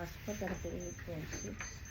Pasko, 38.6.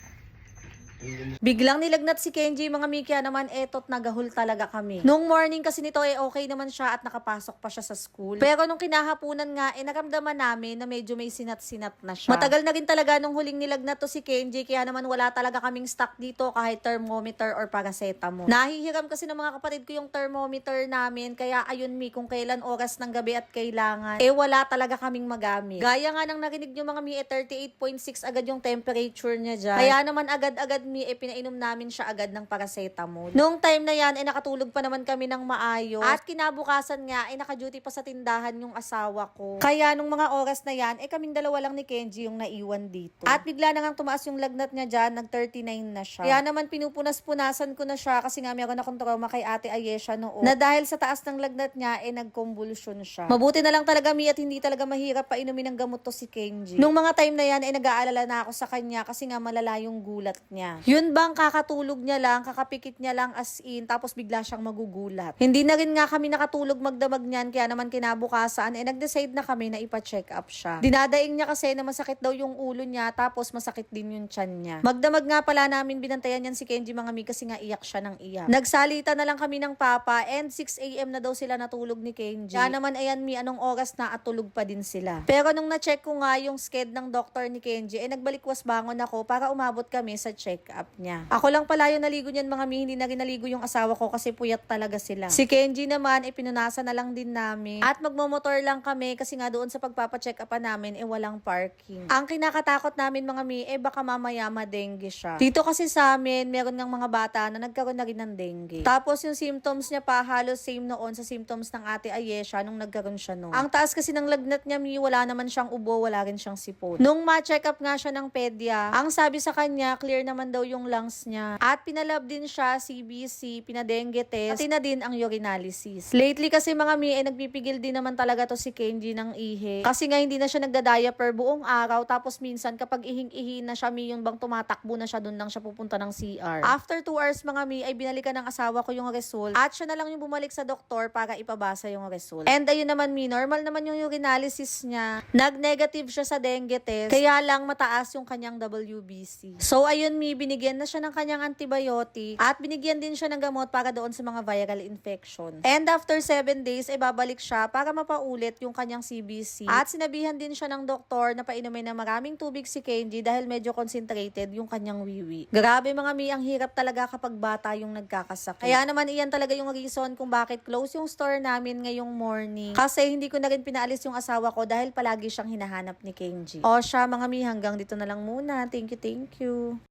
Biglang nilagnat si Kenji, mga Mikya naman, etot nagahol talaga kami. Nung morning kasi nito okay naman siya at nakapasok pa siya sa school. Pero nung kinahapunan nga, naramdaman namin na medyo may sinat-sinat na siya. Matagal na rin talaga nung huling nilagnat to si Kenji, kaya naman wala talaga kaming stock dito kahit thermometer or paracetamol. Nahihiram kasi ng mga kapatid ko yung thermometer namin, kaya ayun kung kailan oras ng gabi at kailangan, wala talaga kaming magamit. Gaya nga nang narinig nyo mga 38.6 agad yung temperature niya dyan. Kaya naman agad-agad pinainom namin siya agad ng paracetamol. Noong time na yan, nakatulog pa naman kami ng maayos. At kinabukasan nga, naka-duty pa sa tindahan yung asawa ko. Kaya nung mga oras na yan, kaming dalawa lang ni Kenji yung naiwan dito. At bigla na ngang tumaas yung lagnat niya dyan, nag-39 na siya. Kaya naman pinupunas-punasan ko na siya kasi nga meron akong trauma kay Ate Ayesha noon. Na dahil sa taas ng lagnat niya, nag-convulsion siya. Mabuti na lang talaga at hindi talaga mahirap pa inumin ng gamot to si Kenji. Nung mga time na yan, nag-aalala na ako sa kanya kasi nga malala yung gulat niya. Yun bang kakatulog niya lang, kakapikit niya lang as in, tapos bigla siyang magugulat. Hindi na rin nga kami nakatulog magdamag niyan, kaya naman kinabukasan, nag-decide na kami na ipa-check up siya. Dinadaing niya kasi na masakit daw yung ulo niya, tapos masakit din yung tiyan niya. Magdamag nga pala namin binantayan yan si Kenji mga mi kasi nga iyak siya ng iyak. Nagsalita na lang kami ng papa and 6 AM na daw sila natulog ni Kenji. Kaya naman ayan anong oras na at tulog pa din sila. Pero nung na-check ko nga yung sked ng doktor ni Kenji, nagbalikwas bangon ako para umabot kami sa check-up niya. Ako lang pala yung naligo niyan mga mi, hindi na rin naligo yung asawa ko kasi puyat talaga sila. Si Kenji naman, pinunasan na lang din namin. At magmomotor lang kami kasi nga doon sa pagpapacheck upan namin, walang parking. Ang kinakatakot namin mga mi, baka mamaya ma-dengue siya. Dito kasi sa amin, meron ng mga bata na nagkaroon na rin ng dengue. Tapos yung symptoms niya pa, halos same noon sa symptoms ng Ate Ayesha nung nagkaroon siya noon. Ang taas kasi ng lagnat niya mi, wala naman siyang ubo, wala rin siyang sipon. Nung ma-check up nga siya ng pedya, ang sabi sa kanya, clear naman daw yung lungs niya. At pinalab din siya, CBC, pinadengue test, pati na din ang urinalysis. Lately kasi mga mi, nagpipigil din naman talaga to si Kenji ng ihi. Kasi nga hindi na siya nagda-diaper buong araw, tapos minsan kapag ihing-ihi na siya mi, yung bang tumatakbo na siya, doon lang siya pupunta ng CR. After 2 hours mga mi, binalikan ng asawa ko yung result at siya na lang yung bumalik sa doktor para ipabasa yung result. And ayun naman mi, normal naman yung urinalysis niya. Nag-negative siya sa dengue test, kaya lang mataas yung kanyang WBC. So ayun mi, binigyan na siya ng kanyang antibiotic at binigyan din siya ng gamot para doon sa mga viral infection. And after 7 days, babalik siya para mapaulit yung kanyang CBC. At sinabihan din siya ng doktor na painumin na maraming tubig si Kenji dahil medyo concentrated yung kanyang wiwi. Grabe mga mi, ang hirap talaga kapag bata yung nagkakasakit. Kaya naman iyan talaga yung reason kung bakit close yung store namin ngayong morning. Kasi hindi ko na rin pinaalis yung asawa ko dahil palagi siyang hinahanap ni Kenji. O siya mga mi, hanggang dito na lang muna. Thank you, thank you.